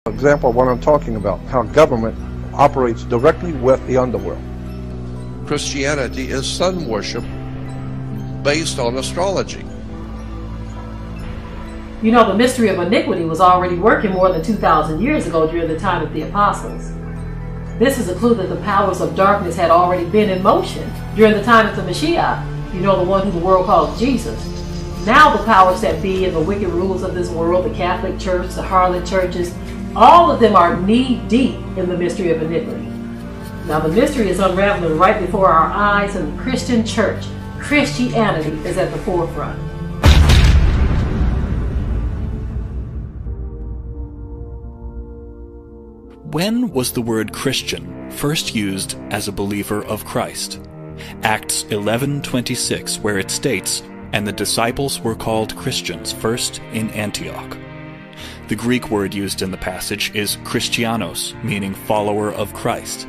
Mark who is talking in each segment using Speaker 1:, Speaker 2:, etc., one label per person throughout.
Speaker 1: Example of what I'm talking about, how government operates directly with the underworld.
Speaker 2: Christianity is sun worship based on astrology.
Speaker 3: You know, the mystery of iniquity was already working more than 2,000 years ago during the time of the apostles. This is a clue that the powers of darkness had already been in motion during the time of the Mashiach, you know, the one who the world calls Jesus. Now the powers that be and the wicked rulers of this world, the Catholic Church, the harlot churches, all of them are knee-deep in the mystery of iniquity. Now the mystery is unraveling right before our eyes, and the Christian church, Christianity, is at the forefront.
Speaker 4: When was the word Christian first used as a believer of Christ? Acts 11:26, where it states, "And the disciples were called Christians first in Antioch." The Greek word used in the passage is Christianos, meaning follower of Christ.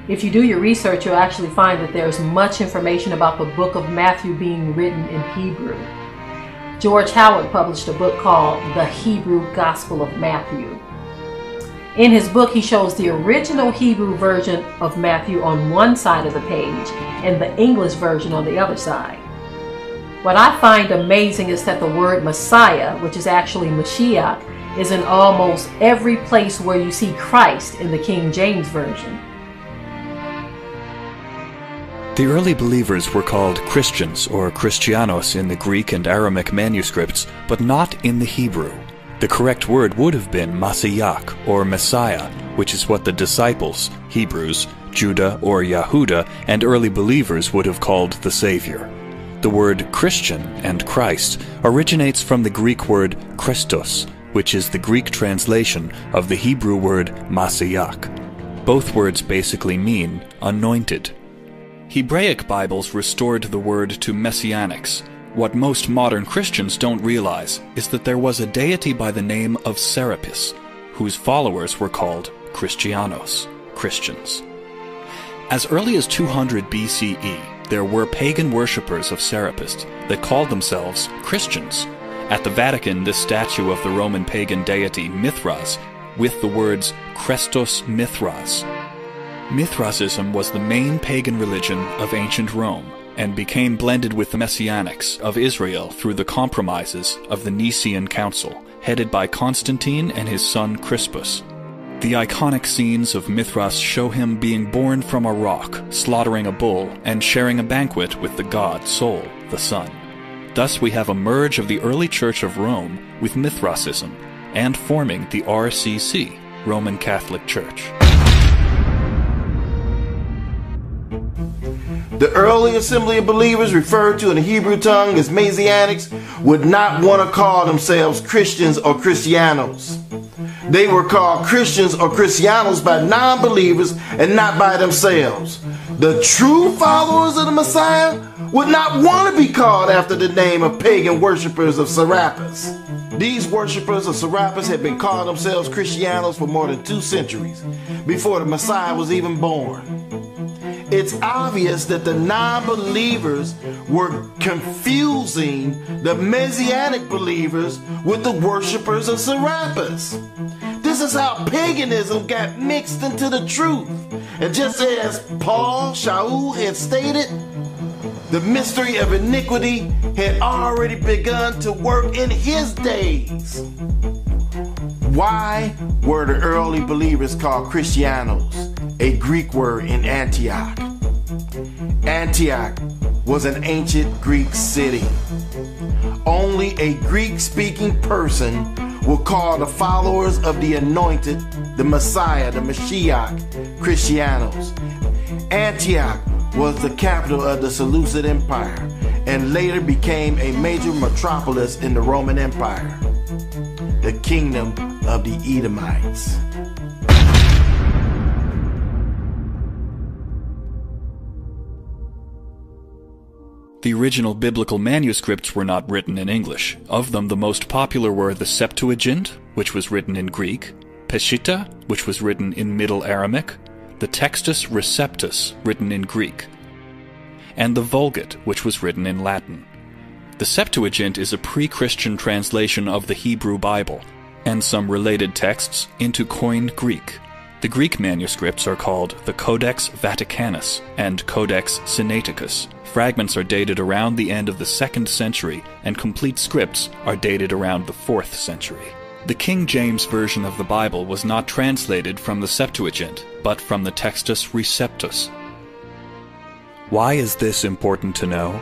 Speaker 3: If you do your research, you'll actually find that there's much information about the book of Matthew being written in Hebrew. George Howard published a book called The Hebrew Gospel of Matthew. In his book, he shows the original Hebrew version of Matthew on one side of the page and the English version on the other side. What I find amazing is that the word Messiah, which is actually Mashiach, is in almost every place where you see Christ in the King James Version.
Speaker 4: The early believers were called Christians or Christianos in the Greek and Aramaic manuscripts, but not in the Hebrew. The correct word would have been Mashiach, or Messiah, which is what the disciples, Hebrews, Judah or Yahuda, and early believers would have called the Savior. The word Christian and Christ originates from the Greek word Christos, which is the Greek translation of the Hebrew word Mashiach. Both words basically mean anointed. Hebraic Bibles restored the word to messianics. What most modern Christians don't realize is that there was a deity by the name of Serapis, whose followers were called Christianos, Christians. As early as 200 BCE, there were pagan worshippers of Serapis that called themselves Christians. At the Vatican, this statue of the Roman pagan deity Mithras, with the words Christos Mithras. Mithrasism was the main pagan religion of ancient Rome, and became blended with the Messianics of Israel through the compromises of the Nicene Council, headed by Constantine and his son Crispus. The iconic scenes of Mithras show him being born from a rock, slaughtering a bull, and sharing a banquet with the god Sol, the sun. Thus we have a merge of the early Church of Rome with Mithrasism, and forming the RCC, Roman Catholic Church.
Speaker 5: The early assembly of believers, referred to in the Hebrew tongue as Messianics, would not want to call themselves Christians or Christianos. They were called Christians or Christianos by non-believers and not by themselves. The true followers of the Messiah would not want to be called after the name of pagan worshippers of Serapis. These worshippers of Serapis had been calling themselves Christianos for more than 2 centuries, before the Messiah was even born. It's obvious that the non-believers were confusing the Messianic believers with the worshippers of Serapis. This is how paganism got mixed into the truth. And just as Paul Shaul had stated, the mystery of iniquity had already begun to work in his days. Why were the early believers called Christianos, a Greek word in Antioch? Antioch was an ancient Greek city. Only a Greek-speaking person would call the followers of the anointed, the Messiah, the Mashiach, Christianos. Antioch was the capital of the Seleucid Empire and later became a major metropolis in the Roman Empire, the kingdom of the Edomites.
Speaker 4: The original biblical manuscripts were not written in English. Of them, the most popular were the Septuagint, which was written in Greek, Peshitta, which was written in Middle Aramaic, the Textus Receptus, written in Greek, and the Vulgate, which was written in Latin. The Septuagint is a pre-Christian translation of the Hebrew Bible. and some related texts into Koine Greek. The Greek manuscripts are called the Codex Vaticanus and Codex Sinaiticus. Fragments are dated around the end of the 2nd century, and complete scripts are dated around the 4th century. The King James Version of the Bible was not translated from the Septuagint, but from the Textus Receptus. Why is this important to know?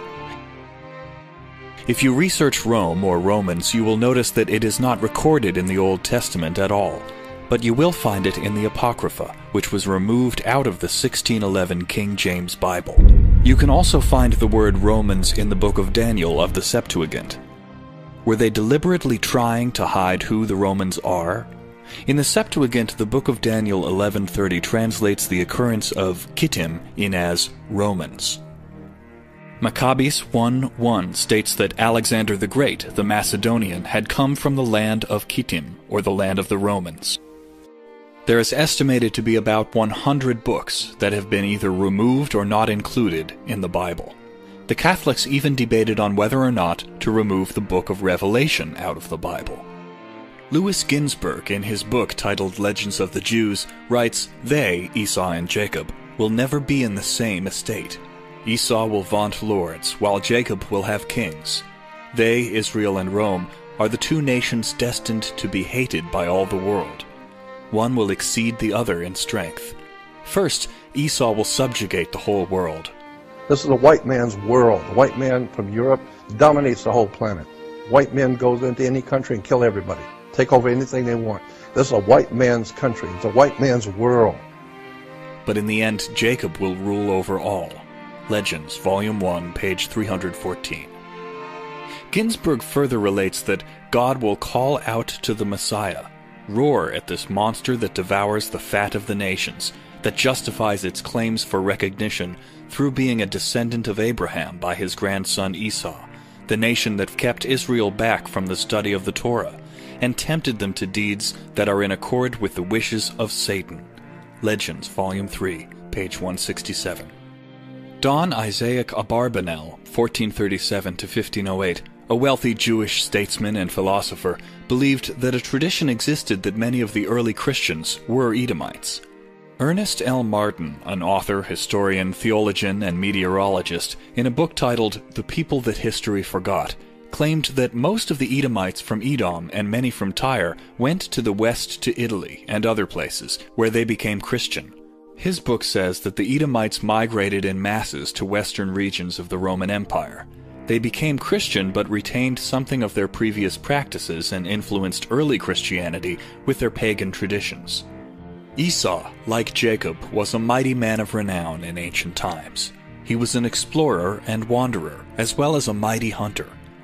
Speaker 4: If you research Rome or Romans, you will notice that it is not recorded in the Old Testament at all, but you will find it in the Apocrypha, which was removed out of the 1611 King James Bible. You can also find the word Romans in the book of Daniel of the Septuagint. Were they deliberately trying to hide who the Romans are? In the Septuagint, the book of Daniel 11:30 translates the occurrence of Kittim in as Romans. Maccabees 1:1 states that Alexander the Great, the Macedonian, had come from the land of Kittim, or the land of the Romans. There is estimated to be about 100 books that have been either removed or not included in the Bible. The Catholics even debated on whether or not to remove the book of Revelation out of the Bible. Louis Ginsburg, in his book titled Legends of the Jews, writes, "They, Esau and Jacob, will never be in the same estate. Esau will vaunt lords, while Jacob will have kings. They, Israel and Rome, are the two nations destined to be hated by all the world. One will exceed the other in strength. First, Esau will subjugate the whole world."
Speaker 1: This is a white man's world. The white man from Europe dominates the whole planet. White men goes into any country and kill everybody, take over anything they want. This is a white man's country. It's a white man's world.
Speaker 4: But in the end, Jacob will rule over all. Legends, Volume 1, page 314. Ginsburg further relates that God will call out to the Messiah, roar at this monster that devours the fat of the nations, that justifies its claims for recognition through being a descendant of Abraham by his grandson Esau, the nation that kept Israel back from the study of the Torah, and tempted them to deeds that are in accord with the wishes of Satan. Legends, Volume 3, page 167. Don Isaac Abarbanel, 1437–1508, a wealthy Jewish statesman and philosopher, believed that a tradition existed that many of the early Christians were Edomites. Ernest L. Martin, an author, historian, theologian, and meteorologist, in a book titled The People That History Forgot, claimed that most of the Edomites from Edom and many from Tyre went to the west to Italy and other places, where they became Christian. His book says that the Edomites migrated in masses to western regions of the Roman Empire. They became Christian but retained something of their previous practices and influenced early Christianity with their pagan traditions. Esau, like Jacob, was a mighty man of renown in ancient times. He was an explorer and wanderer, as well as a mighty hunter.